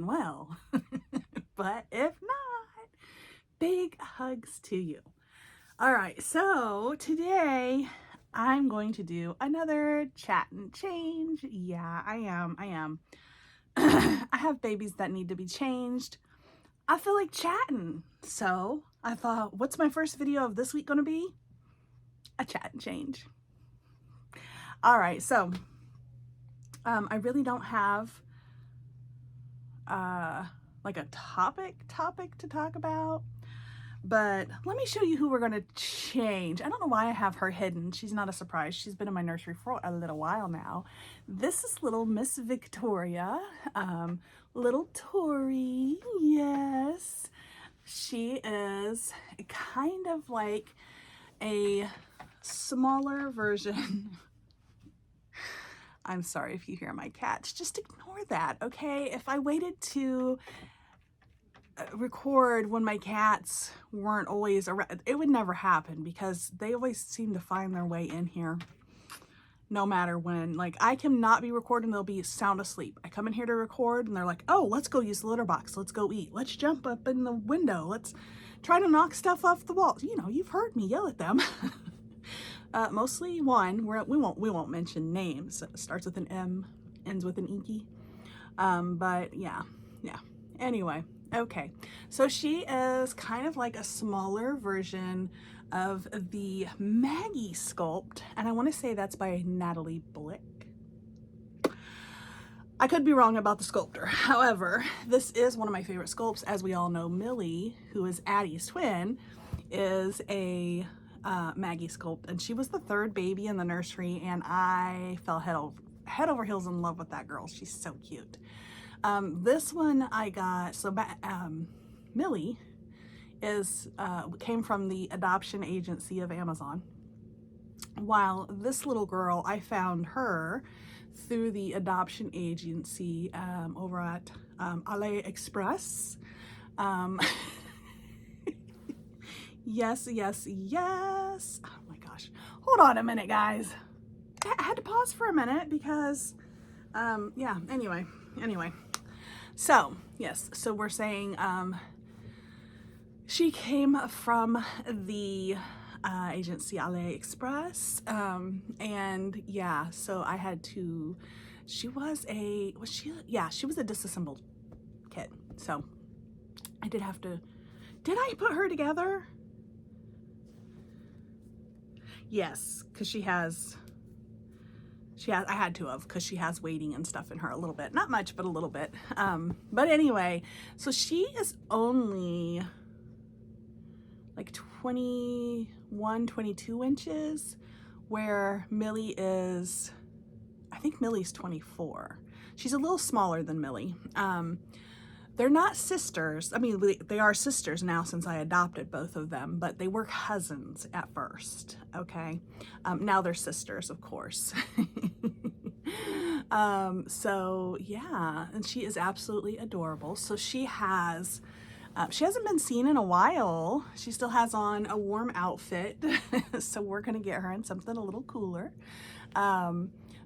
well. But if not, big hugs to you. All right, so today I'm going to do another chat and change. Yeah, I am. I have babies that need to be changed. I feel like chatting. So I thought, what's my first video of this week going to be? A chat and change. All right, so I really don't have like a topic to talk about, but let me show you who we're going to change. I don't know why I have her hidden. She's not a surprise. She's been in my nursery for a little while now. This is little Miss Victoria, little Tori. Yes, she is kind of like a smaller version. I'm sorry if you hear my cats, just ignore that, okay? If I waited to record when my cats weren't always around, it would never happen because they always seem to find their way in here no matter when. Like, I cannot be recording, they'll be sound asleep. I come in here to record and they're like, oh, let's go use the litter box, let's go eat, let's jump up in the window, let's try to knock stuff off the wall. You know, you've heard me yell at them. Mostly one. We won't mention names. It starts with an M, ends with an inky. But yeah. Anyway, okay. So she is kind of like a smaller version of the Maggie sculpt, and I want to say that's by Natalie Blick. I could be wrong about the sculptor. However, this is one of my favorite sculpts. As we all know, Millie, who is Addie's twin, is a Maggie sculpt, and she was the third baby in the nursery, and I fell head over heels in love with that girl. She's so cute. This one I got, so Millie is came from the adoption agency of Amazon, while this little girl, I found her through the adoption agency over at AliExpress. Yes. Oh my gosh. Hold on a minute, guys. I had to pause for a minute because, yeah, anyway. So, yes, so we're saying she came from the agency AliExpress, and yeah, so I had to, she was a disassembled kit. So I did have to, did I put her together? Yes, because I had to have, because she has weighting and stuff in her a little bit. Not much, but a little bit. But anyway, so she is only like 21, 22 inches, where Millie is, I think Millie's 24. She's a little smaller than Millie. They're not sisters. I mean, they are sisters now since I adopted both of them, but they were cousins at first, okay? Now they're sisters, of course. So yeah, and she is absolutely adorable. So she hasn't been seen in a while. She still has on a warm outfit. So we're gonna get her in something a little cooler.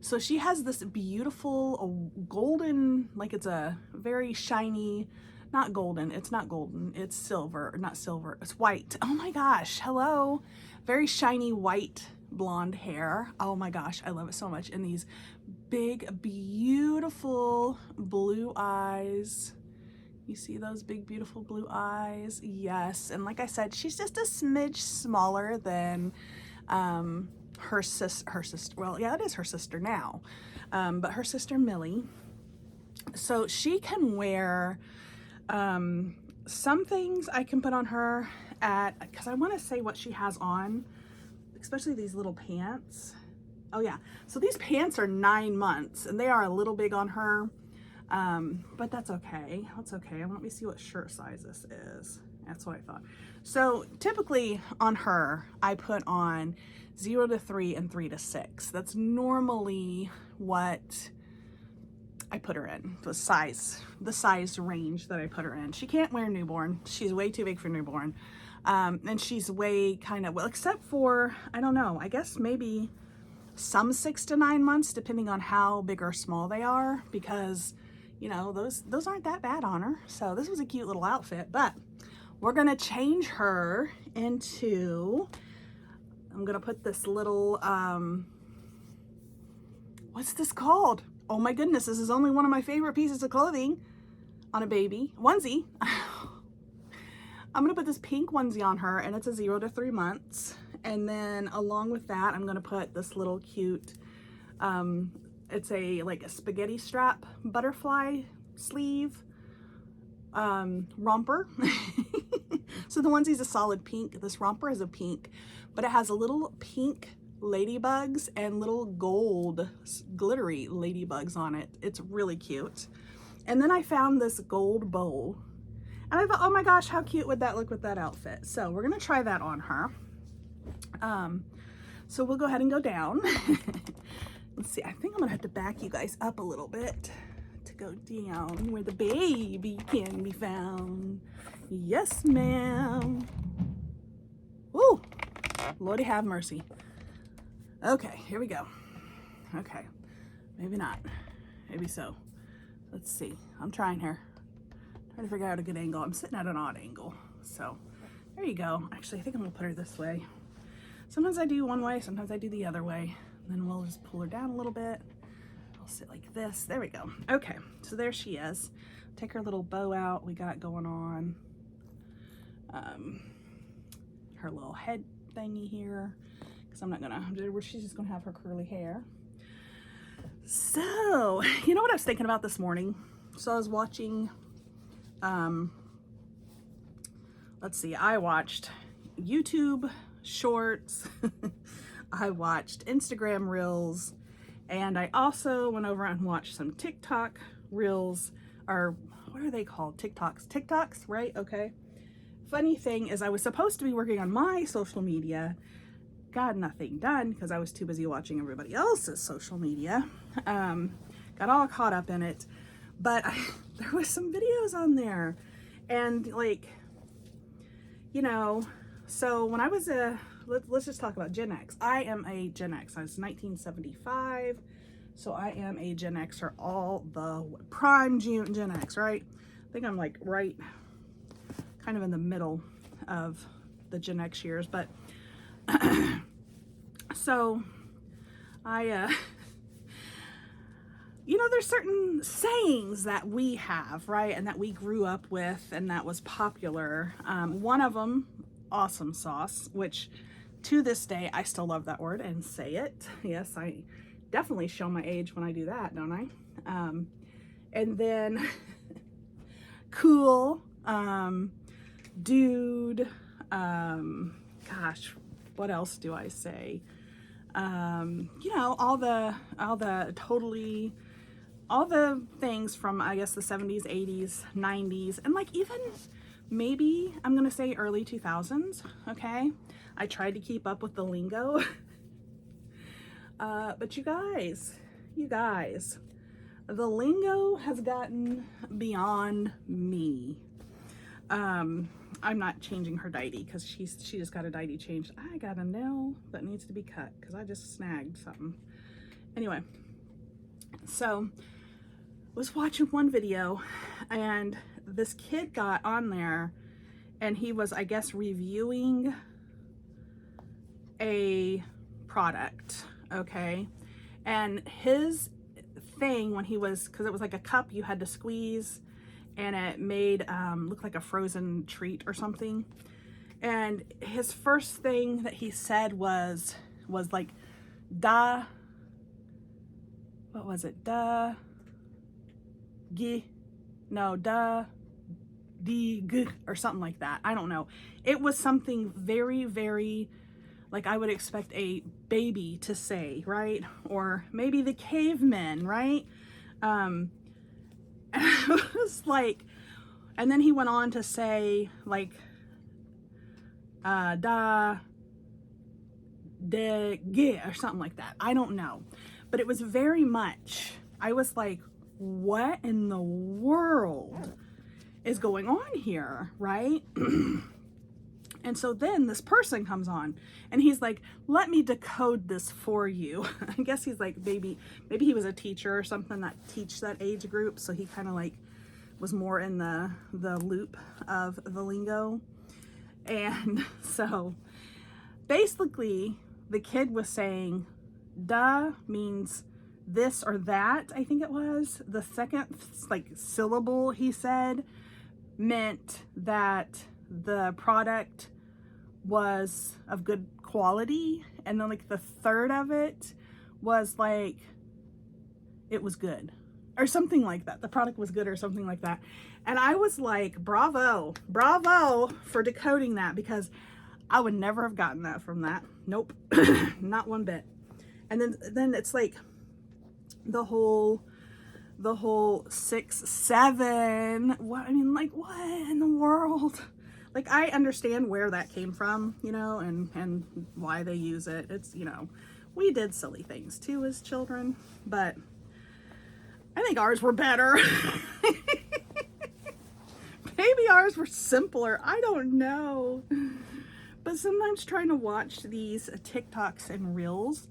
So she has this beautiful golden, like it's a very shiny, not golden, it's not golden, it's silver, not silver, it's white. Oh my gosh, hello. Very shiny white blonde hair. Oh my gosh, I love it so much. And these big, beautiful blue eyes. You see those big, beautiful blue eyes? Yes, and like I said, she's just a smidge smaller than her sister, well, yeah, it is her sister now, but her sister Millie. So she can wear some things I can put on her because I want to say what she has on, especially these little pants. Oh yeah, so these pants are 9 months and they are a little big on her, but that's okay. Let me see what shirt size this is. That's what I thought. So typically on her, I put on 0 to 3 and 3 to 6. That's normally what I put her in, the size range that I put her in. She can't wear newborn. She's way too big for newborn. And she's way kind of, well, except for, I don't know, I guess maybe some 6 to 9 months, depending on how big or small they are, because you know, those aren't that bad on her. So this was a cute little outfit, but we're gonna change her into, I'm gonna put this little, what's this called? Oh my goodness, this is only one of my favorite pieces of clothing on a baby. Onesie. I'm gonna put this pink onesie on her, and it's a 0 to 3 months. And then along with that, I'm gonna put this little cute, it's like a spaghetti strap butterfly sleeve romper. So the onesie's a solid pink. This romper is a pink, but it has a little pink ladybugs and little gold glittery ladybugs on it. It's really cute. And then I found this gold bowl, and I thought, oh my gosh, how cute would that look with that outfit? So we're gonna try that on her. So we'll go ahead and go down. Let's see, I think I'm gonna have to back you guys up a little bit to go down where the baby can be found. Yes, ma'am. Ooh, Lordy have mercy. Okay, here we go. Okay, maybe not, maybe so. Let's see, I'm trying here. Trying to figure out a good angle. I'm sitting at an odd angle, so there you go. Actually, I think I'm gonna put her this way. Sometimes I do one way, sometimes I do the other way. And then we'll just pull her down a little bit. I'll sit like this. There we go. Okay, so there she is. Take her little bow out we got going on. Her little head thingy here. Because I'm not gonna, she's just gonna have her curly hair. So, you know what I was thinking about this morning? So I was watching, let's see, I watched YouTube Shorts. I watched Instagram Reels, and I also went over and watched some TikTok Reels, or what are they called? TikToks, right? Okay. Funny thing is I was supposed to be working on my social media, got nothing done because I was too busy watching everybody else's social media. Got all caught up in it, but there was some videos on there, and like, you know, so when I was let's just talk about Gen X. I am a Gen X. I was 1975, so I am a Gen Xer, all the prime Gen X, right? I think I'm like right kind of in the middle of the Gen X years, but so I you know, there's certain sayings that we have, right, and that we grew up with and that was popular. One of them, awesome sauce, which to this day I still love that word and say it. Yes, I definitely show my age when I do that, don't I? And then cool, dude, gosh, what else do I say? You know, all the things from, I guess, the 70s, 80s, 90s, and like even maybe I'm gonna say early 2000s. Okay, I tried to keep up with the lingo. But you guys, the lingo has gotten beyond me. I'm not changing her diety because she just got a diety changed. I got a nail that needs to be cut because I just snagged something. Anyway, so was watching one video, and this kid got on there, and he was, I guess, reviewing a product, okay? And his thing when he was, because it was like a cup you had to squeeze, and it made look like a frozen treat or something. And his first thing that he said was like, what was it? Di g or something like that. I don't know. It was something very, very, like I would expect a baby to say, right? Or maybe the cavemen, right? It was like, and then he went on to say like, de ge or something like that. I don't know, but it was very much, I was like, what in the world is going on here, right? And so then this person comes on and he's like, let me decode this for you. I guess he's like, maybe he was a teacher or something that teach that age group. So he kind of like was more in the loop of the lingo. And so basically the kid was saying, duh means this or that, I think it was. The second like syllable he said meant that the product was of good quality, and then like the third of it was like it was good or something like that. The product was good or something like that. And I was like, bravo for decoding that, because I would never have gotten that from that. Nope. Not one bit. And then it's like the whole 6, 7, what, I mean, like, what in the world? Like, I understand where that came from, you know, and why they use it. It's, you know, we did silly things too as children, but I think ours were better. Maybe ours were simpler. I don't know. But sometimes trying to watch these TikToks and Reels,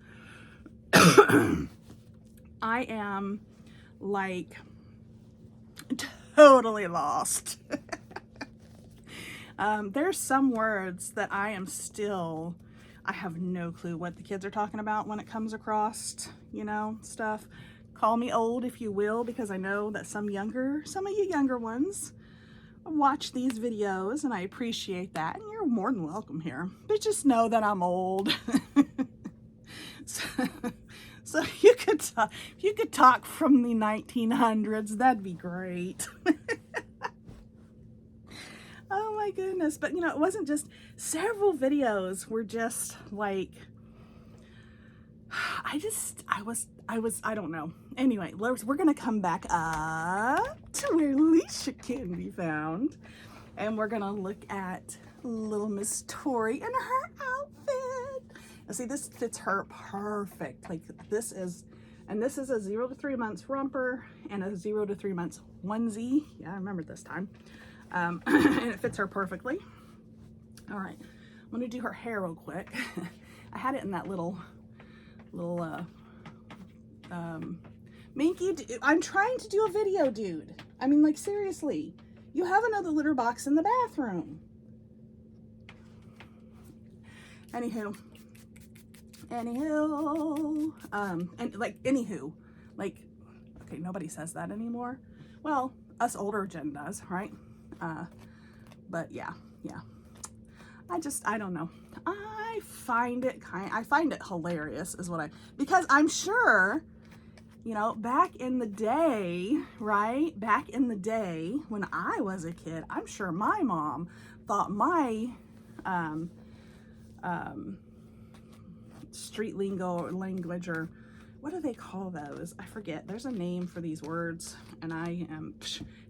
I am like totally lost. There's some words that I have no clue what the kids are talking about when it comes across, you know, stuff. Call me old if you will, because I know that some of you younger ones watch these videos, and I appreciate that, and you're more than welcome here. But just know that I'm old. So if you could talk from the 1900s, that'd be great. Oh my goodness. But you know, it wasn't just, several videos were just like, I don't know. Anyway, we're going to come back up to where Alicia can be found. And we're going to look at little Miss Tori and her outfit. And see, this fits her perfect. Like this is a 0 to 3 months romper and a 0 to 3 months onesie. Yeah, I remember this time. And it fits her perfectly. All right, I'm going to do her hair real quick. I had it in that little Minky, I'm trying to do a video, dude. I mean, like, seriously, you have another litter box in the bathroom. Anywho, okay, nobody says that anymore. Well, us older gen does, right? But yeah. I don't know. I find it hilarious because I'm sure, you know, back in the day, right? Back in the day when I was a kid, I'm sure my mom thought my, street lingo or language, or what do they call those? I forget. There's a name for these words, and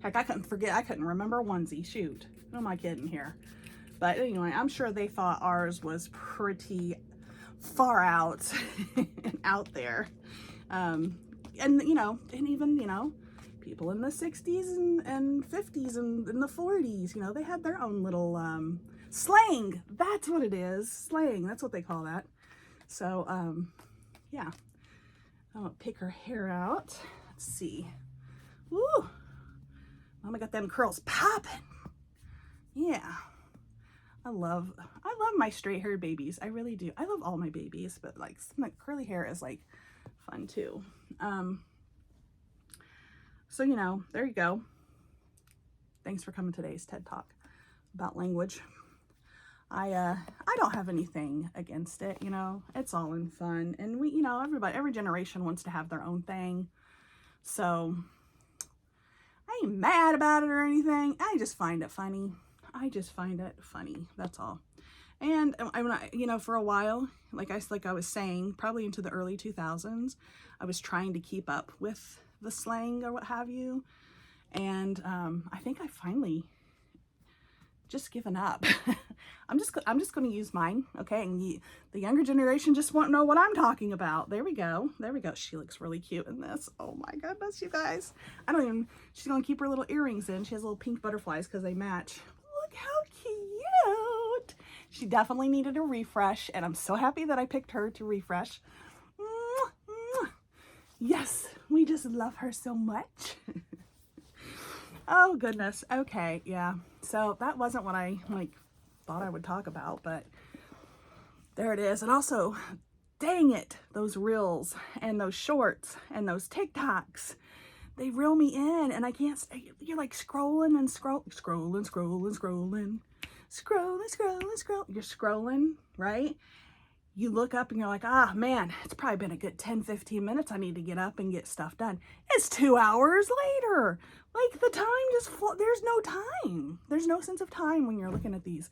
heck, I couldn't remember onesie. Shoot. Who am I kidding here? But anyway, I'm sure they thought ours was pretty far out and out there. And, you know, and even, you know, people in the 60s and 50s and in the 40s, you know, they had their own little slang. That's what it is. Slang. That's what they call that. So, yeah. I'm going to pick her hair out. Let's see. Woo! Mama got them curls popping. Yeah. I love my straight haired babies. I really do. I love all my babies, but like curly hair is like fun too. So, you know, there you go. Thanks for coming to today's TED Talk about language. I don't have anything against it, you know, it's all in fun. And we, you know, every generation wants to have their own thing. So I ain't mad about it or anything. I just find it funny. That's all. And I'm not, you know, for a while, like I was saying, probably into the early 2000s, I was trying to keep up with the slang or what have you. And I think I finally just given up. I'm just going to use mine. Okay. And the younger generation just won't know what I'm talking about. There we go. She looks really cute in this. Oh my goodness, you guys. She's going to keep her little earrings in. She has little pink butterflies because they match. Look how cute. She definitely needed a refresh, and I'm so happy that I picked her to refresh. Yes, we just love her so much. Oh goodness. Okay, yeah. So that wasn't what I thought I would talk about, but there it is. And also, dang it, those reels and those shorts and those TikToks, they reel me in, and I can't stay. You're like scrolling and scrolling. You're scrolling, right? You look up and you're like, ah, man, it's probably been a good 10-15 minutes. I need to get up and get stuff done. It's 2 hours later. Like, the time just there's no time. There's no sense of time when you're looking at these.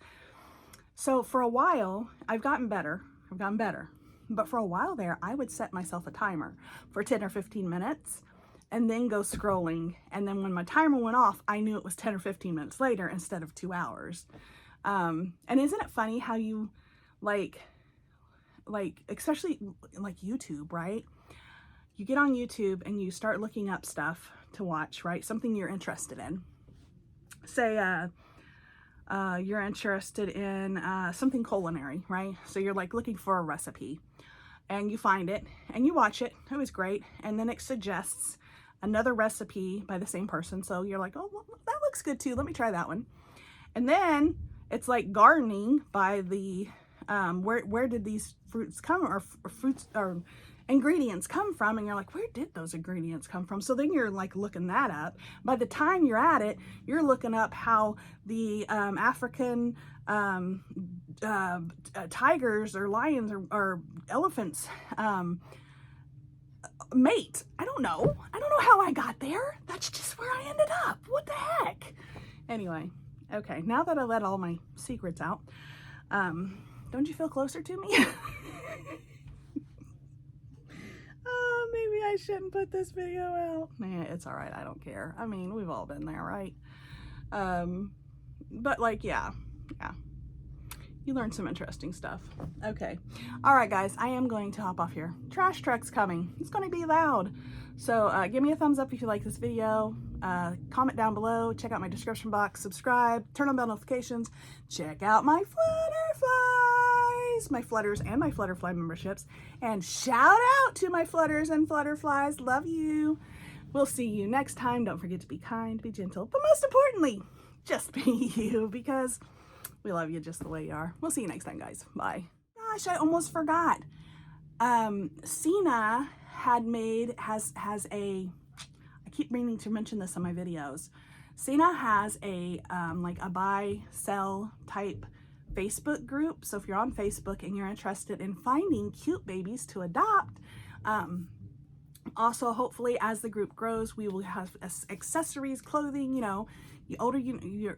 So for a while, I've gotten better. But for a while there, I would set myself a timer for 10 or 15 minutes and then go scrolling. And then when my timer went off, I knew it was 10 or 15 minutes later instead of 2 hours. And isn't it funny how you like especially like YouTube, right? You get on YouTube and you start looking up stuff to watch, right? Something you're interested in. Say you're interested in something culinary, right? So you're like looking for a recipe and you find it and you watch it. It was great. And then it suggests another recipe by the same person. So you're like, oh, well, that looks good too. Let me try that one. And then it's like gardening by the where did these fruits come or fruits or ingredients come from, and you're like, where did those ingredients come from? So then you're like looking that up. By the time you're at it, you're looking up how the African tigers or lions or elephants mate. I don't know how I got there. That's just where I ended up. What the heck? Anyway, okay, now that I let all my secrets out, don't you feel closer to me? Oh, maybe I shouldn't put this video out. Nah, it's all right. I don't care. I mean, we've all been there, right? But like, yeah. You learned some interesting stuff. Okay. All right, guys, I am going to hop off here. Trash truck's coming. It's going to be loud. So give me a thumbs up if you like this video. Comment down below. Check out my description box. Subscribe. Turn on bell notifications. Check out my Flutterflies, my Flutters and my Flutterfly memberships. And shout out to my Flutters and Flutterflies. Love you. We'll see you next time. Don't forget to be kind, be gentle, but most importantly, just be you, because we love you just the way you are. We'll see you next time, guys. Bye. Gosh, I almost forgot. Cena has a, I keep meaning to mention this on my videos. Cena has a like a buy sell type Facebook group. So if you're on Facebook and you're interested in finding cute babies to adopt, also hopefully as the group grows, we will have accessories, clothing, you know, the older you're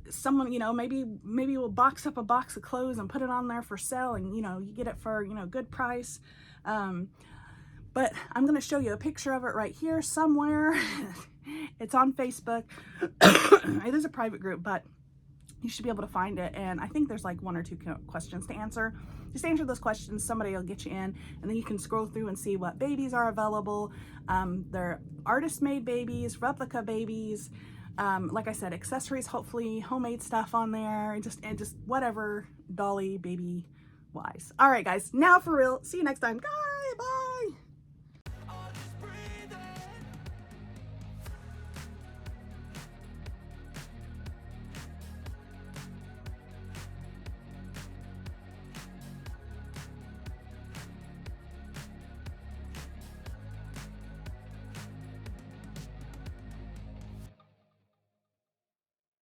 someone, you know, maybe we'll box up a box of clothes and put it on there for sale, and you know, you get it for, you know, good price. But I'm going to show you a picture of it right here somewhere. It's on Facebook. It is a private group, but you should be able to find it. And I think there's like 1 or 2 questions to answer. Just answer those questions. Somebody will get you in, and then you can scroll through and see what babies are available. They're artist-made babies, replica babies. Like I said, accessories, hopefully homemade stuff on there, and just whatever dolly baby wise. All right, guys, now for real. See you next time, guys.